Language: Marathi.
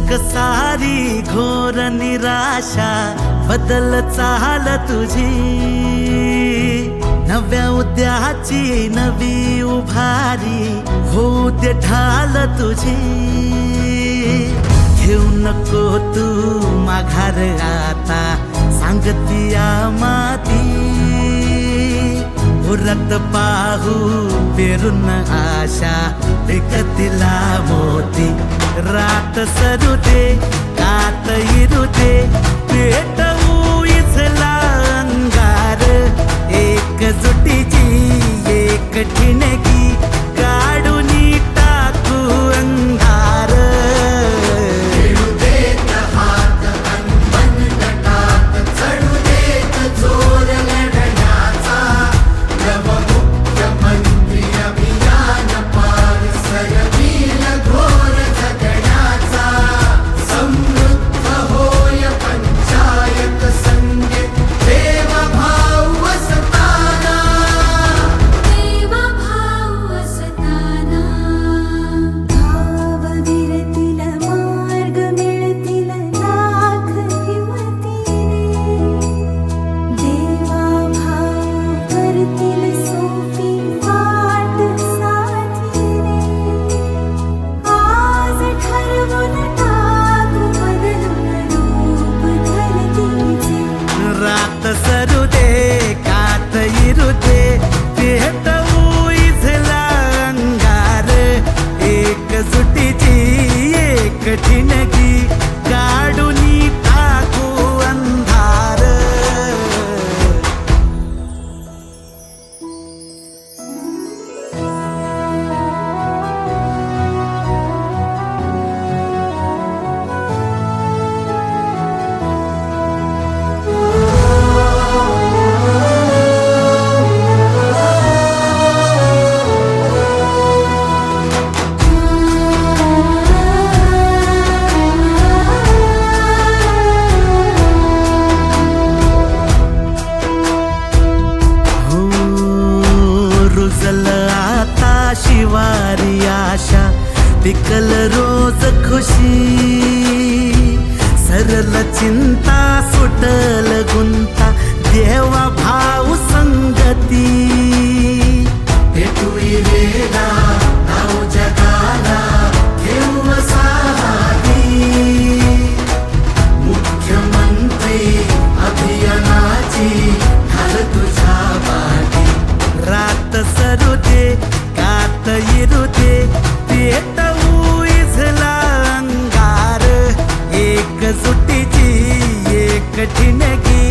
सारी घोर निराशा बदल चाल तुझी, नव्या उद्याची नवी उभारी होऊ दे ढाल तुझी। घेऊ नको तू माघार आता सांगतिया माती, उरत पाहू पेरून आशा विकतिला मोती। रात सरू दे कात इरू दे पेटवू इथला अंगार, एकजुटीची एक ठिणगी काढून टाकू अंधार। खेळू देत हात अनबन गटात, चढू देत जोर लढण्याचा, नवमुख्यमंत्री अभियान पार सरवील घोर जगण्याचा। समृद्ध होय पंचायत संगीत देवभाव असताना, देवभाव असताना। भावविरतील मार्ग मिळतील लाख हिमतीने, देवाभाव करतील सोपी वाट साथीने। आज ठरवून टाकू बदलून रूप धरतीचे, रात सरू दे कात इरू दे पेटवू इथला अंगार, एकजुटीची एक ठिणगी काढून टाकू अंधार। रुजल आता शिवारी आशा, पिकल रोज खुशी। सरल चिंता सुटल गुंता देवा भाऊ संगती। भेटू वेला नाव जगाला घेऊ साहारी, मुख्यमंत्री अभियानाची घाल तुझ्या वाटी। रात सरू दे कात इरू दे पेटवू इथला अंगार, एकजुटीची एक ठिणगी